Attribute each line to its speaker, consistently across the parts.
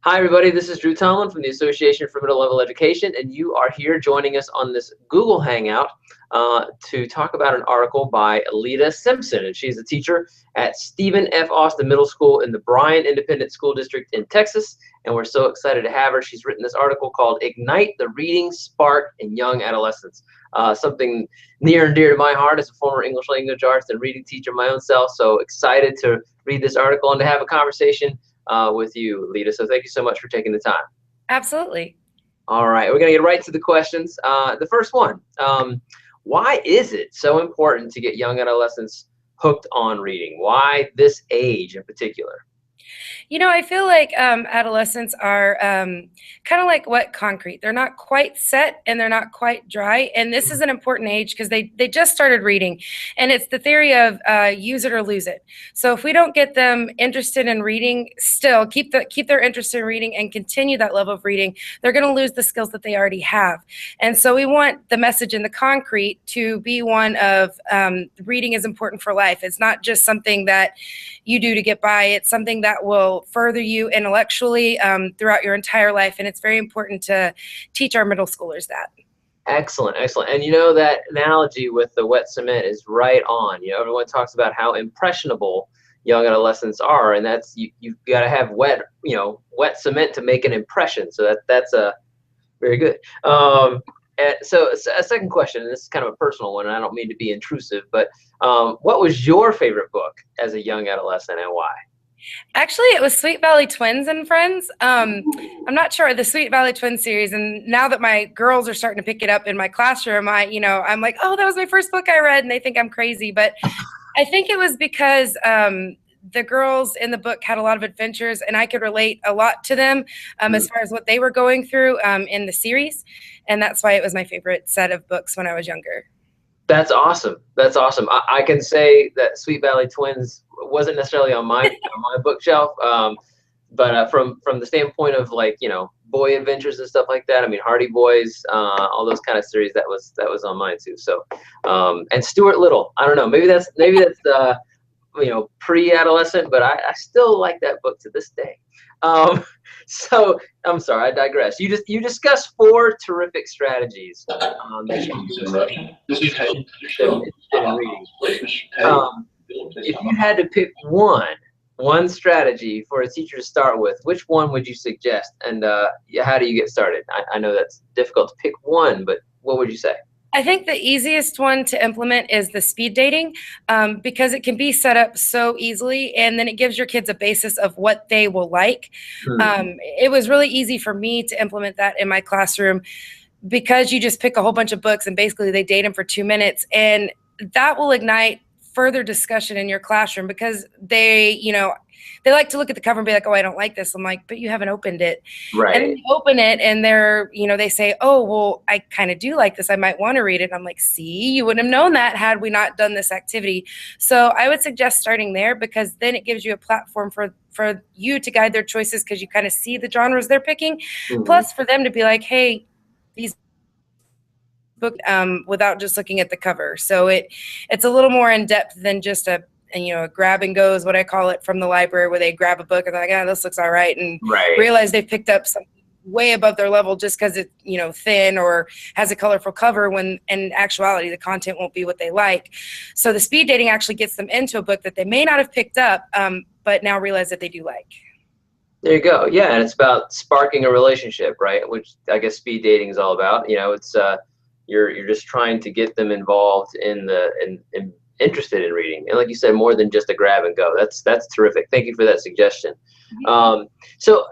Speaker 1: Hi, everybody. This is Drew Tomlin from the Association for Middle Level Education, and you are here joining us on this Google Hangout to talk about an article by Leta Simpson. And she's a teacher at Stephen F. Austin Middle School in the Bryan Independent School District in Texas. And we're so excited to have her. She's written this article called Ignite the Reading Spark in Young Adolescents. Something near and dear to my heart as a former English language arts and reading teacher my own self. So excited to read this article and to have a conversation with you, Leta. So thank you so much for taking the time.
Speaker 2: Absolutely.
Speaker 1: All right, we're going to get right to the questions. The first one, why is it so important to get young adolescents hooked on reading? Why this age in particular?
Speaker 2: You know, I feel like adolescents are kind of like wet concrete. They're not quite set and they're not quite dry. And this is an important age because they just started reading. And it's the theory of use it or lose it. So if we don't get them interested in reading, still keep their interest in reading and continue that love of reading, they're going to lose the skills that they already have. And so we want the message in the concrete to be one of reading is important for life. It's not just something that you do to get by. It's something that will further you intellectually throughout your entire life. And it's very important to teach our middle schoolers that.
Speaker 1: Excellent, excellent. And you know, that analogy with the wet cement is right on. You know, everyone talks about how impressionable young adolescents are, and that's you've got to have wet cement to make an impression. So that's a very good. And so a second question, and this is kind of a personal one, and I don't mean to be intrusive, but what was your favorite book as a young adolescent and why?
Speaker 2: Actually, it was Sweet Valley Twins and Friends. I'm not sure, the Sweet Valley Twins series. And now that my girls are starting to pick it up in my classroom, I'm like, oh, that was my first book I read, and they think I'm crazy. But I think it was because the girls in the book had a lot of adventures, and I could relate a lot to them as far as what they were going through in the series. And that's why it was my favorite set of books when I was younger.
Speaker 1: That's awesome. That's awesome. I can say that Sweet Valley Twins wasn't necessarily on my bookshelf, but from the standpoint of, like, you know, boy adventures and stuff like that. I mean, Hardy Boys, all those kind of series, that was on mine too. So, and Stuart Little. I don't know. Maybe that's pre-adolescent, but I still like that book to this day. So I'm sorry, I digress. You discussed 4 terrific strategies that you use in reading. If you had to pick one strategy for a teacher to start with, which one would you suggest? And how do you get started? I know that's difficult to pick one, but what would you say?
Speaker 2: I think the easiest one to implement is the speed dating because it can be set up so easily, and then it gives your kids a basis of what they will like. It was really easy for me to implement that in my classroom because you just pick a whole bunch of books and basically they date them for 2 minutes, and that will ignite further discussion in your classroom because they like to look at the cover and be like, oh, I don't like this. I'm like, but you haven't opened it.
Speaker 1: Right.
Speaker 2: And then you open it and they say, oh, well, I kind of do like this. I might want to read it. I'm like, see, you wouldn't have known that had we not done this activity. So I would suggest starting there because then it gives you a platform for you to guide their choices because you kind of see the genres they're picking. Plus for them to be like, hey, these book without just looking at the cover. So it's a little more in depth than just a grab and go is what I call it from the library, where they grab a book and they're like, this looks all right, and realize they've picked up something way above their level just because it's thin or has a colorful cover, when in actuality the content won't be what they like. So the speed dating actually gets them into a book that they may not have picked up but now realize that they do like.
Speaker 1: There you go. Yeah, and it's about sparking a relationship, right? Which I guess speed dating is all about. It's you're just trying to get them involved in interested in reading, and like you said, more than just a grab and go. That's terrific. Thank you for that suggestion. So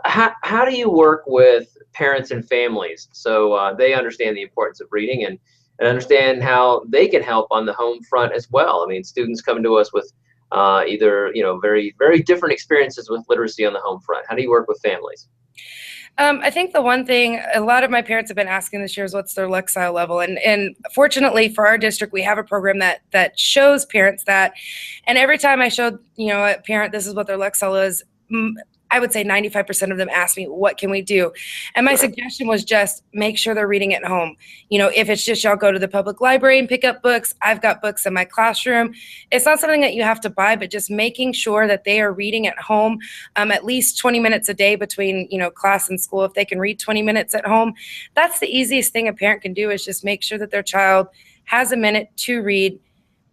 Speaker 1: how do you work with parents and families so they understand the importance of reading and understand how they can help on the home front as well? I mean, students come to us with either very, very different experiences with literacy on the home front. How do you work with families?
Speaker 2: I think the one thing a lot of my parents have been asking this year is what's their Lexile level. And fortunately for our district, we have a program that shows parents that. And every time I showed, a parent, this is what their Lexile is, I would say 95% of them ask me, what can we do? And my suggestion was just make sure they're reading at home. You know, if it's just y'all go to the public library and pick up books, I've got books in my classroom. It's not something that you have to buy, but just making sure that they are reading at home at least 20 minutes a day between, you know, class and school. If they can read 20 minutes at home, that's the easiest thing a parent can do, is just make sure that their child has a minute to read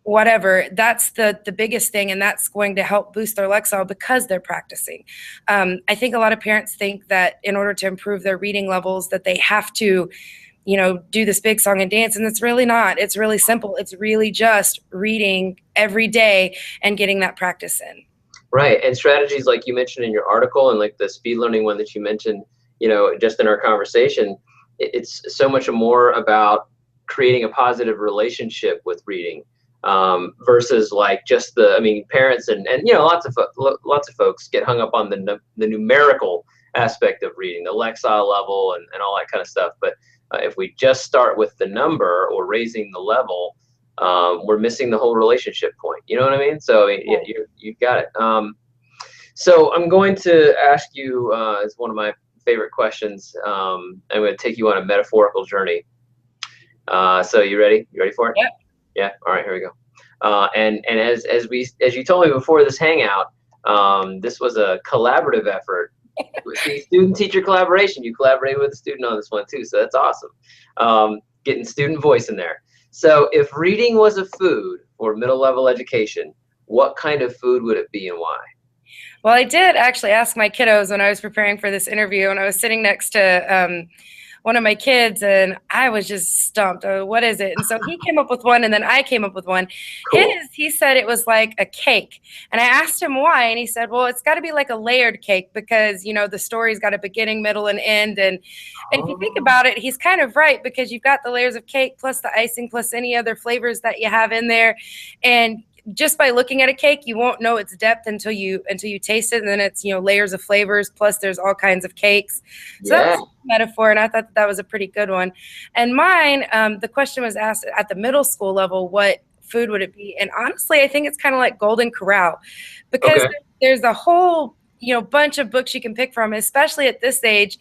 Speaker 2: whatever. That's the biggest thing, and that's going to help boost their lexile because they're practicing. I think a lot of parents think that in order to improve their reading levels that they have to, you know, do this big song and dance, and it's really not. It's really simple. It's really just reading every day and getting that practice in.
Speaker 1: Right, and strategies like you mentioned in your article, and like the speed learning one that you mentioned, you know, just in our conversation, it's so much more about creating a positive relationship with reading, versus like just the, I mean, parents and you know, lots of folks get hung up on the numerical aspect of reading, the lexile level and all that kind of stuff. But if we just start with the number or raising the level, we're missing the whole relationship point. You know what I mean? So yeah, you've got it. So I'm going to ask you, as one of my favorite questions, I'm going to take you on a metaphorical journey. So you ready? You ready for it?
Speaker 2: Yep.
Speaker 1: Yeah. All right. Here we go. And as you told me before this hangout, this was a collaborative effort. See, student-teacher collaboration. You collaborated with a student on this one too, so that's awesome. Getting student voice in there. So, if reading was a food for middle-level education, what kind of food would it be and why?
Speaker 2: Well, I did actually ask my kiddos when I was preparing for this interview, and I was sitting next to one of my kids, and I was just stumped. Oh, what is it? And so he came up with one, and then I came up with one.
Speaker 1: Cool.
Speaker 2: He said it was like a cake. And I asked him why, and he said, well, it's got to be like a layered cake because, you know, the story's got a beginning, middle, and end. And if you think about it, he's kind of right, because you've got the layers of cake plus the icing plus any other flavors that you have in there. And just by looking at a cake, you won't know its depth until you taste it, and then it's, you know, layers of flavors plus there's all kinds of cakes. So
Speaker 1: Yeah.
Speaker 2: that was a metaphor, and I thought that was a pretty good one. And mine, the question was asked at the middle school level, what food would it be? And honestly, I think it's kind of like Golden Corral, because there's a whole, you know, bunch of books you can pick from, especially at this age.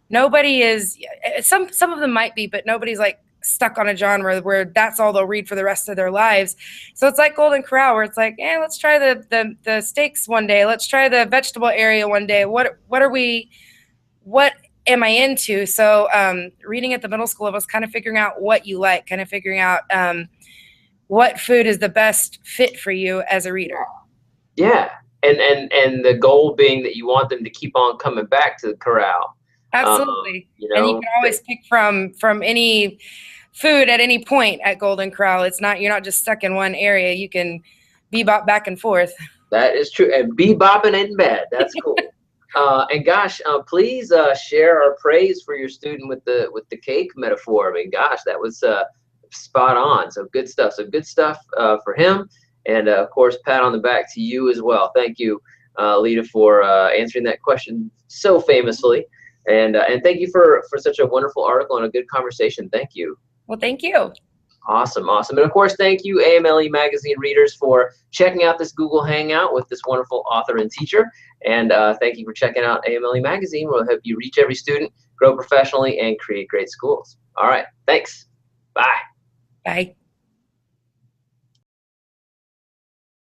Speaker 2: Nobody is, some of them might be, but nobody's like stuck on a genre where that's all they'll read for the rest of their lives. So it's like Golden Corral, where it's like, let's try the steaks one day. Let's try the vegetable area one day. What am I into? So reading at the middle school level is kind of figuring out what you like, kind of figuring out what food is the best fit for you as a reader.
Speaker 1: Yeah. And the goal being that you want them to keep on coming back to the corral.
Speaker 2: Absolutely.
Speaker 1: You know,
Speaker 2: and you can always pick from any food at any point at Golden Corral. You're not just stuck in one area. You can bebop back and forth.
Speaker 1: That is true. And bebopping in bed. That's cool. And gosh, please share our praise for your student with the cake metaphor. I mean, gosh, that was spot on. So good stuff. For him. And of course, pat on the back to you as well. Thank you, Leta, for answering that question so famously. And thank you for such a wonderful article and a good conversation. Thank you.
Speaker 2: Well, thank you.
Speaker 1: Awesome. And of course, thank you, AMLE Magazine readers, for checking out this Google Hangout with this wonderful author and teacher. And thank you for checking out AMLE Magazine. We'll help you reach every student, grow professionally, and create great schools. All right. Thanks. Bye.
Speaker 2: Bye.